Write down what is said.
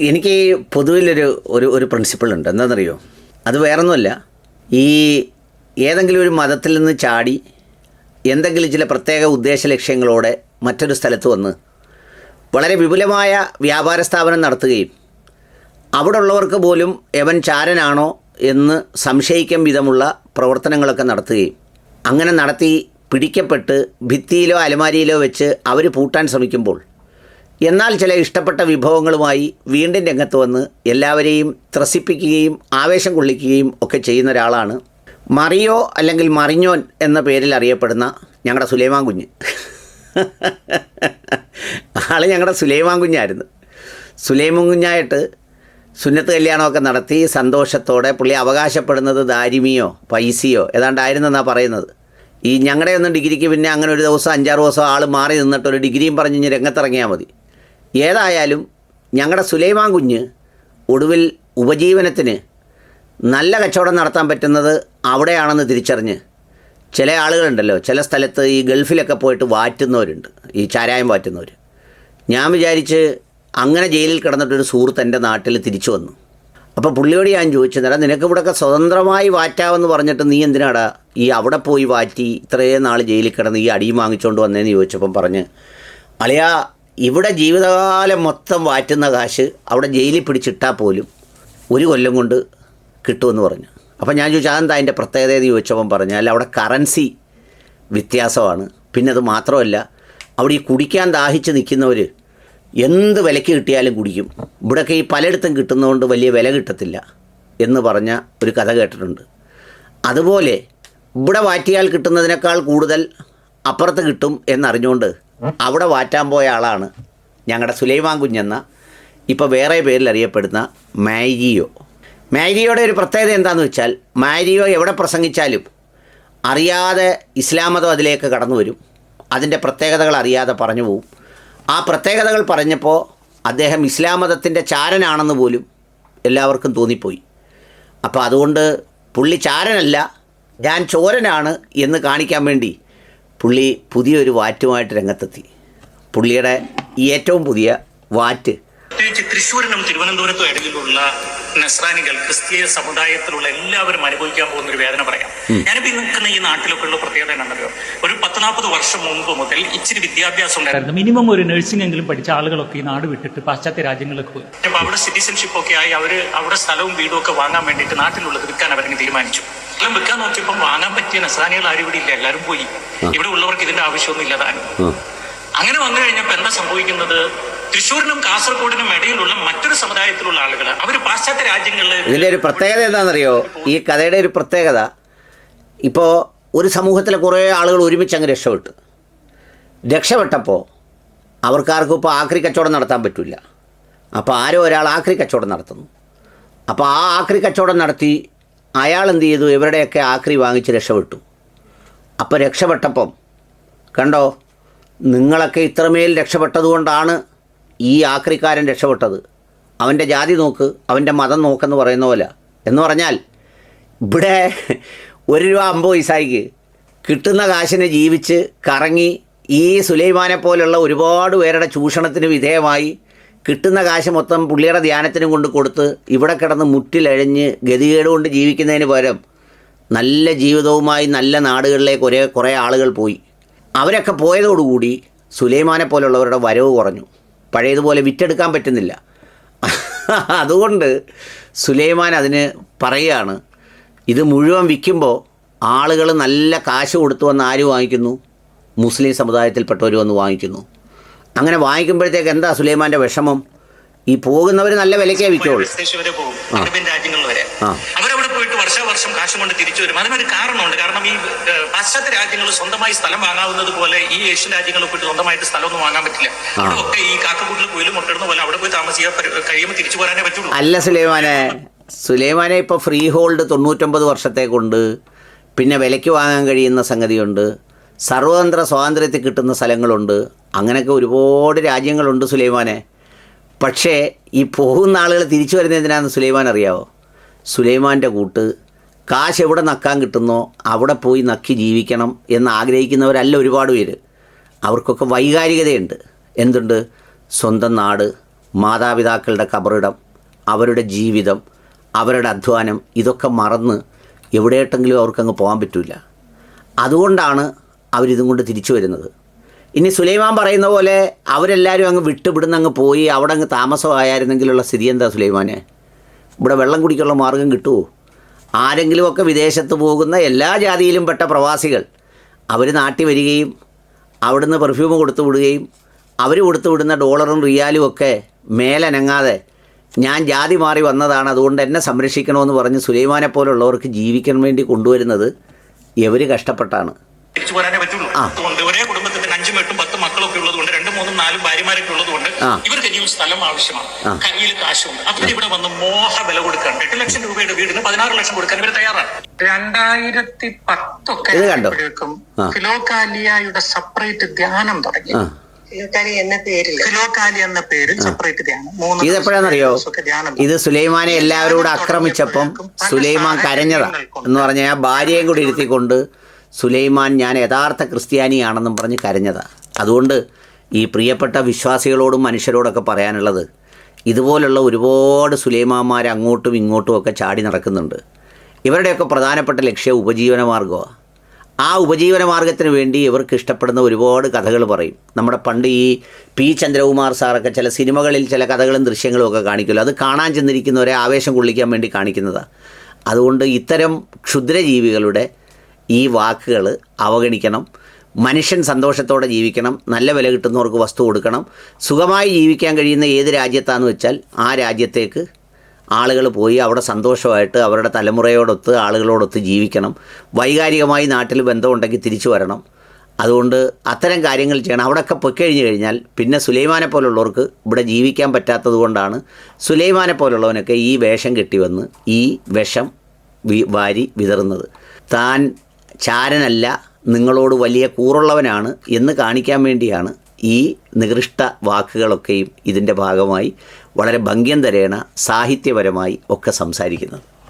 എനിക്ക് പൊതുവിലൊരു ഒരു ഒരു പ്രിൻസിപ്പിളുണ്ട്. എന്താണെന്നറിയോ? അത് വേറൊന്നുമല്ല, ഈ ഏതെങ്കിലും ഒരു മതത്തിൽ നിന്ന് ചാടി എന്തെങ്കിലും ചില പ്രത്യേക ഉദ്ദേശ ലക്ഷ്യങ്ങളോടെ മറ്റൊരു സ്ഥലത്ത് വന്ന് വളരെ വിപുലമായ വ്യാപാര സ്ഥാപനം നടത്തുകയും അവിടെ ഉള്ളവർക്ക് പോലും എവൻ ചാരനാണോ എന്ന് സംശയിക്കും വിധമുള്ള പ്രവർത്തനങ്ങളൊക്കെ നടത്തുകയും അങ്ങനെ നടത്തി പിടിക്കപ്പെട്ട് ഭിത്തിയിലോ അലമാരിയിലോ വെച്ച് അവർ പൂട്ടാൻ ശ്രമിക്കുമ്പോൾ എന്നാൽ ചില ഇഷ്ടപ്പെട്ട വിഭവങ്ങളുമായി വീണ്ടും രംഗത്ത് വന്ന് എല്ലാവരെയും ത്രസിപ്പിക്കുകയും ആവേശം കൊള്ളിക്കുകയും ഒക്കെ ചെയ്യുന്ന ഒരാളാണ് മറിയോ അല്ലെങ്കിൽ മറിഞ്ഞോൻ എന്ന പേരിൽ അറിയപ്പെടുന്ന ഞങ്ങളുടെ സുലൈമാൻ കുഞ്ഞ്. ആൾ ഞങ്ങളുടെ സുലൈമാൻ കുഞ്ഞായിരുന്നു. സുലൈമാൻ കുഞ്ഞായിട്ട് സുന്നത്ത് കല്യാണമൊക്കെ നടത്തി സന്തോഷത്തോടെ പുള്ളി അവകാശപ്പെടുന്നത് ദാരിമിയോ പൈസയോ ഏതാണ്ടായിരുന്നെന്നാണ് പറയുന്നത്. ഈ ഞങ്ങളുടെ ഒന്നും ഡിഗ്രിക്ക് പിന്നെ അങ്ങനെ ഒരു ദിവസം 5-6 ദിവസം ആൾ മാറി നിന്നിട്ട് ഒരു ഡിഗ്രിയും പറഞ്ഞ് രംഗത്തിറങ്ങിയാൽ മതി. ഏതായാലും ഞങ്ങളുടെ സുലൈമാൻ കുഞ്ഞ് ഒടുവിൽ ഉപജീവനത്തിന് നല്ല കച്ചവടം നടത്താൻ പറ്റുന്നത് അവിടെയാണെന്ന് തിരിച്ചറിഞ്ഞ് ചില ആളുകളുണ്ടല്ലോ, ചില സ്ഥലത്ത് ഈ ഗൾഫിലൊക്കെ പോയിട്ട് വാറ്റുന്നവരുണ്ട്, ഈ ചാരായം വാറ്റുന്നവർ. ഞാൻ വിചാരിച്ച് അങ്ങനെ ജയിലിൽ കിടന്നിട്ടൊരു സുഹൃത്ത് എൻ്റെ നാട്ടിൽ തിരിച്ചു വന്നു. അപ്പോൾ പുള്ളിയോട് ഞാൻ ചോദിച്ചെന്നാ, നിനക്ക് ഇവിടെയൊക്കെ സ്വതന്ത്രമായി വാറ്റാമെന്ന് പറഞ്ഞിട്ട് നീ എന്തിനാടാ ഈ അവിടെ പോയി വാറ്റി ഇത്രയും നാൾ ജയിലിൽ കിടന്ന് ഈ അടിയും വാങ്ങിച്ചുകൊണ്ട് വന്നതെന്ന് ചോദിച്ചപ്പം പറഞ്ഞ്, അളിയാ ഇവിടെ ജീവിതകാലം മൊത്തം വാറ്റുന്ന കാശ് അവിടെ ജയിലിൽ പിടിച്ചിട്ടാൽ പോലും 1 കൊല്ലം കൊണ്ട് കിട്ടുമെന്ന് പറഞ്ഞു. അപ്പോൾ ഞാൻ ചോദിച്ചു അതെന്താ അതിൻ്റെ പ്രത്യേകത എന്ന് ചോദിച്ചപ്പം പറഞ്ഞാൽ അവിടെ കറൻസി വ്യത്യാസമാണ്. പിന്നെ അത് മാത്രമല്ല, അവിടെ ഈ കുടിക്കാൻ ദാഹിച്ച് നിൽക്കുന്നവർ എന്ത് വിലയ്ക്ക് കിട്ടിയാലും കുടിക്കും. ഇവിടെയൊക്കെ ഈ പലയിടത്തും കിട്ടുന്നതുകൊണ്ട് വലിയ വില കിട്ടത്തില്ല എന്ന് പറഞ്ഞ ഒരു കഥ കേട്ടിട്ടുണ്ട്. അതുപോലെ ഇവിടെ വാറ്റിയാൽ കിട്ടുന്നതിനേക്കാൾ കൂടുതൽ അപ്പുറത്ത് കിട്ടും എന്നറിഞ്ഞുകൊണ്ട് അവിടെ വാറ്റാൻ പോയ ആളാണ് ഞങ്ങളുടെ സുലൈമാൻ കുഞ്ഞെന്ന ഇപ്പോൾ വേറെ പേരിൽ അറിയപ്പെടുന്ന മാരിയോ. മാരിയോയുടെ ഒരു പ്രത്യേകത എന്താണെന്ന് വെച്ചാൽ, മാരിയോ എവിടെ പ്രസംഗിച്ചാലും അറിയാതെ ഇസ്ലാം മതം അതിലേക്ക് കടന്നു വരും. അതിൻ്റെ പ്രത്യേകതകൾ അറിയാതെ പറഞ്ഞു പോവും. ആ പ്രത്യേകതകൾ പറഞ്ഞപ്പോൾ അദ്ദേഹം ഇസ്ലാം മതത്തിൻ്റെ ചാരനാണെന്ന് പോലും എല്ലാവർക്കും തോന്നിപ്പോയി. അപ്പോൾ അതുകൊണ്ട് പുള്ളി ചാരനല്ല, ഞാൻ ചോരനാണ് എന്ന് കാണിക്കാൻ വേണ്ടി പുള്ളി പുതിയൊരു വാറ്റുമായിട്ട് രംഗത്തെത്തി. പുള്ളിയുടെ ഈ ഏറ്റവും പുതിയ വാറ്റ് പ്രത്യേകിച്ച് തൃശ്ശൂരിനും തിരുവനന്തപുരത്തും ഇടയിലുള്ള നസ്രാനികൾ, ക്രിസ്തീയ സമുദായത്തിലുള്ള എല്ലാവരും അനുഭവിക്കാൻ പോകുന്ന ഒരു വേദന പറയാം. ഞാനിപ്പോൾ നിൽക്കുന്ന ഈ നാട്ടിലൊക്കെ ഉള്ള പ്രത്യേകത എന്താണെന്നറിയോ? ഒരു 10-40 വർഷം മുമ്പ് മുതൽ ഇച്ചിരി വിദ്യാഭ്യാസം ഉണ്ടായിരുന്നു. മിനിമം ഒരു നഴ്സിംഗ് എങ്കിലും പഠിച്ച ആളുകളൊക്കെ ഈ നാട് വിട്ടിട്ട് പാശ്ചാത്യ രാജ്യങ്ങളിലേക്ക് പോയി. അപ്പോൾ അവിടെ സിറ്റിസൺഷിപ്പ് ഒക്കെ ആയി അവിടെ സ്ഥലവും വീടും ഒക്കെ വാങ്ങാൻ വേണ്ടിയിട്ട് നാട്ടിലുള്ളത് വിൽക്കാൻ അവരങ്ങ് തീരുമാനിച്ചു. എല്ലാം വിൽക്കാൻ നോക്കിയപ്പോൾ വാങ്ങാൻ പറ്റിയ നസ്രാനികൾ ആരും ഇവിടെ ഇല്ല, എല്ലാവരും പോയി. ഇവിടെ ഉള്ളവർക്ക് ഇതിന്റെ ആവശ്യമൊന്നും ഇല്ലതാനും. അങ്ങനെ വന്നു കഴിഞ്ഞപ്പോൾ എന്താ സംഭവിക്കുന്നത്? തൃശ്ശൂരിനും കാസർഗോഡിനും ഇടയിലുള്ള മറ്റൊരു സമുദായത്തിലുള്ള ആളുകൾ അവർ പാശ്ചാത്യ രാജ്യങ്ങളിൽ. ഇതിൻ്റെ ഒരു പ്രത്യേകത എന്താണെന്നറിയോ? ഈ കഥയുടെ ഒരു പ്രത്യേകത, ഇപ്പോൾ ഒരു സമൂഹത്തിലെ കുറേ ആളുകൾ ഒരുമിച്ച് അങ്ങ് രക്ഷപ്പെട്ടപ്പോൾ അവർക്കാർക്കും ഇപ്പോൾ ആക്രി കച്ചവടം നടത്താൻ പറ്റില്ല. അപ്പോൾ ആരോ ഒരാൾ ആക്രി കച്ചവടം നടത്തുന്നു. അപ്പോൾ ആ ആക്രി കച്ചവടം നടത്തി അയാൾ എന്ത് ചെയ്തു? ഇവരുടെയൊക്കെ ആക്രി വാങ്ങിച്ച് രക്ഷപ്പെട്ടു. അപ്പോൾ രക്ഷപ്പെട്ടപ്പം കണ്ടോ, നിങ്ങളൊക്കെ ഇത്രമേൽ രക്ഷപ്പെട്ടതുകൊണ്ടാണ് ഈ ആക്രിക്കാരൻ രക്ഷപ്പെട്ടത്. അവൻ്റെ ജാതി നോക്ക്, അവൻ്റെ മതം നോക്കെന്ന് പറയുന്ന പോലെ. എന്ന് പറഞ്ഞാൽ ഇവിടെ 1 രൂപ 50 പൈസയ്ക്ക് കിട്ടുന്ന കാശിന് ജീവിച്ച് കറങ്ങി ഈ സുലൈമാനെ പോലുള്ള ഒരുപാട് പേരുടെ ചൂഷണത്തിന് വിധേയമായി കിട്ടുന്ന കാശ് മൊത്തം പുള്ളിയുടെ ധ്യാനത്തിനും കൊണ്ട് കൊടുത്ത് ഇവിടെ കിടന്ന് മുറ്റിലഴഞ്ഞ് ഗതികേട് കൊണ്ട് ജീവിക്കുന്നതിന് പകരം നല്ല ജീവിതവുമായി നല്ല നാടുകളിലേക്ക് കുറേ ആളുകൾ പോയി. അവരൊക്കെ പോയതോടുകൂടി സുലൈമാനെ പോലുള്ളവരുടെ വരവ് കുറഞ്ഞു. പഴയതുപോലെ വിറ്റെടുക്കാൻ പറ്റുന്നില്ല. അതുകൊണ്ട് സുലൈമാൻ അതിന് പറയുകയാണ്, ഇത് മുഴുവൻ വിൽക്കുമ്പോൾ ആളുകൾ നല്ല കാശ് കൊടുത്തു വന്ന് ആര് വാങ്ങിക്കുന്നു? മുസ്ലിം സമുദായത്തിൽപ്പെട്ടവർ വന്ന് വാങ്ങിക്കുന്നു. അങ്ങനെ വാങ്ങിക്കുമ്പോഴത്തേക്ക് എന്താ സുലൈമാൻ്റെ വിഷമം? ഈ പോകുന്നവർ നല്ല വിലക്കേ വിൽക്കുള്ളൂ. രാജ്യങ്ങളിൽ വരെ അവരവിടെ പോയിട്ട് വർഷം കാശ് കൊണ്ട് തിരിച്ചു വരും. അതിനൊരു കാരണമുണ്ട്. കാരണം ഈ പാശ്ചാത്യ രാജ്യങ്ങൾ സ്വന്തമായി സ്ഥലം വാങ്ങാവുന്നത് പോലെ ഈ ഏഷ്യൻ രാജ്യങ്ങളിൽ പോയിട്ട് സ്വന്തമായിട്ട് സ്ഥലമൊന്നും വാങ്ങാൻ പറ്റില്ല. അവിടെ ഒക്കെ ഈ കാക്കക്കൂട്ടിൽ കുയിലും മുട്ടിടുന്ന പോലെ അവിടെ പോയി താമസിക്കാൻ കഴിയുമ്പോൾ തിരിച്ചു പോരാനേ പറ്റുള്ളൂ. അല്ല സുലൈമാനെ ഇപ്പോൾ ഫ്രീ ഹോൾഡ് 99 വർഷത്തേക്കുണ്ട്. പിന്നെ വിലയ്ക്ക് വാങ്ങാൻ കഴിയുന്ന സംഗതിയുണ്ട്. സർവതന്ത്ര സ്വാതന്ത്ര്യത്തിൽ കിട്ടുന്ന സ്ഥലങ്ങളുണ്ട്. അങ്ങനെയൊക്കെ ഒരുപാട് രാജ്യങ്ങളുണ്ട് സുലൈമാനെ. പക്ഷേ ഈ പോകുന്ന ആളുകൾ തിരിച്ചു വരുന്നത് എന്തിനാണെന്ന് സുലൈമാൻ അറിയാവോ? സുലൈമാൻ്റെ കൂട്ട് കാശ് എവിടെ നക്കാൻ കിട്ടുന്നോ അവിടെ പോയി നക്കി ജീവിക്കണം എന്ന് ആഗ്രഹിക്കുന്നവരല്ല ഒരുപാട് പേര്. അവർക്കൊക്കെ വൈകാരികതയുണ്ട്. എന്തുണ്ട്? സ്വന്തം നാട്, മാതാപിതാക്കളുടെ കബറിടം, അവരുടെ ജീവിതം, അവരുടെ അധ്വാനം ഇതൊക്കെ മറന്ന് എവിടെയെട്ടെങ്കിലും അവർക്കങ്ങ് പോകാൻ പറ്റില്ല. അതുകൊണ്ടാണ് അവരിതും കൊണ്ട് തിരിച്ചു വരുന്നത്. ഇനി സുലൈമാൻ പറയുന്ന പോലെ അവരെല്ലാവരും അങ്ങ് വിട്ടുപിടുന്ന് അങ്ങ് പോയി അവിടെ അങ്ങ് താമസമായിരുന്നെങ്കിലുള്ള സ്ഥിതി എന്താ സുലൈമാനെ? ഇവിടെ വെള്ളം കുടിക്കാനുള്ള മാർഗം കിട്ടുമോ? ആരെങ്കിലുമൊക്കെ വിദേശത്ത് പോകുന്ന എല്ലാ ജാതിയിലും പെട്ട പ്രവാസികൾ അവർ നാട്ടിൽ വരികയും അവിടുന്ന് പെർഫ്യൂം കൊടുത്തു വിടുകയും അവർ കൊടുത്തു വിടുന്ന ഡോളറും റിയാലും ഒക്കെ മേലനങ്ങാതെ ഞാൻ ജാതി മാറി വന്നതാണ്, അതുകൊണ്ട് എന്നെ സംരക്ഷിക്കണമെന്ന് പറഞ്ഞ് സുലൈമാനെ പോലുള്ളവർക്ക് ജീവിക്കാൻ വേണ്ടി കൊണ്ടുവരുന്നത് ഇവർ കഷ്ടപ്പെട്ടാണ്. തിരിച്ചു പോരാനേ പറ്റുള്ളൂ. അതുകൊണ്ട് ഒരേ കുടുംബത്തിൽ 5, 8, 10 മക്കളൊക്കെ ഉള്ളതുകൊണ്ട് 2, 3, 4 ഭാര്യമാരൊക്കെ ഉള്ളതുകൊണ്ട് ഇവർക്ക് ഇനിയും സ്ഥലം ആവശ്യമാണ്, കയ്യിൽ കാശുണ്ട്. അപ്പോൾ ഇവിടെ വന്ന് മോഹ വില കൊടുക്കാൻ 8 ലക്ഷം രൂപയുടെ വീടിന് 16 ലക്ഷം കൊടുക്കാൻ ഇവർ തയ്യാറാണ്. 2010 ഫിലോകാലിയയുടെ സെപ്പറേറ്റ് ധ്യാനം തുടങ്ങി. ഫിലോകാലി എന്ന പേരിൽ സെപ്പറേറ്റ് ധ്യാനം. ഇതെപ്പോഴാണെന്നറിയോ? ഇത് സുലൈമാനെ എല്ലാവരോടും ആക്രമിച്ചപ്പം സുലൈമാൻ കരഞ്ഞതാ എന്ന് പറഞ്ഞാൽ ഭാര്യയും കൂടി ഇരുത്തിക്കൊണ്ട് സുലൈമാൻ ഞാൻ യഥാർത്ഥ ക്രിസ്ത്യാനിയാണെന്നും പറഞ്ഞ് കരഞ്ഞതാണ്. അതുകൊണ്ട് ഈ പ്രിയപ്പെട്ട വിശ്വാസികളോടും മനുഷ്യരോടൊക്കെ പറയാനുള്ളത്, ഇതുപോലുള്ള ഒരുപാട് സുലൈമാന്മാർ അങ്ങോട്ടും ഇങ്ങോട്ടും ഒക്കെ ചാടി നടക്കുന്നുണ്ട്. ഇവരുടെയൊക്കെ പ്രധാനപ്പെട്ട ലക്ഷ്യം ഉപജീവന മാർഗ്ഗമാണ്. ആ ഉപജീവന മാർഗ്ഗത്തിന് വേണ്ടി ഇവർക്ക് ഇഷ്ടപ്പെടുന്ന ഒരുപാട് കഥകൾ പറയും. നമ്മുടെ പണ്ട് ഈ പി ചന്ദ്രകുമാർ സാറൊക്കെ ചില സിനിമകളിൽ ചില കഥകളും ദൃശ്യങ്ങളും ഒക്കെ കാണിക്കുമല്ലോ, അത് കാണാൻ ചെന്നിരിക്കുന്നവരെ ആവേശം കൊള്ളിക്കാൻ വേണ്ടി കാണിക്കുന്നതാണ്. അതുകൊണ്ട് ഇത്തരം ക്ഷുദ്രജീവികളുടെ ഈ വാക്കുകൾ അവഗണിക്കണം. മനുഷ്യൻ സന്തോഷത്തോടെ ജീവിക്കണം, നല്ല വില കിട്ടുന്നവർക്ക് വസ്തു കൊടുക്കണം. സുഖമായി ജീവിക്കാൻ കഴിയുന്ന ഏത് രാജ്യത്താണെന്ന് വെച്ചാൽ ആ രാജ്യത്തേക്ക് ആളുകൾ പോയി അവിടെ സന്തോഷമായിട്ട് അവരുടെ തലമുറയോടൊത്ത് ആളുകളോടൊത്ത് ജീവിക്കണം. വൈകാരികമായി നാട്ടിൽ ബന്ധമുണ്ടെങ്കിൽ തിരിച്ചു വരണം. അതുകൊണ്ട് അത്തരം കാര്യങ്ങൾ ചെയ്യണം. അവിടെയൊക്കെ പൊയ്ക്കഴിഞ്ഞ് കഴിഞ്ഞാൽ പിന്നെ സുലൈമാനെ പോലുള്ളവർക്ക് ഇവിടെ ജീവിക്കാൻ പറ്റാത്തത് കൊണ്ടാണ് സുലൈമാനെ പോലുള്ളവനൊക്കെ ഈ വേഷം കെട്ടിവന്ന് ഈ വിഷം വാരി വിതറുന്നത്. താൻ ചാരനല്ല, നിങ്ങളോട് വലിയ കൂറുള്ളവനാണ് എന്ന് കാണിക്കാൻ വേണ്ടിയാണ് ഈ നികൃഷ്ട വാക്കുകളൊക്കെയും ഇതിൻ്റെ ഭാഗമായി വളരെ ഭംഗ്യം തരേണ സാഹിത്യപരമായി ഒക്കെ സംസാരിക്കുന്നത്.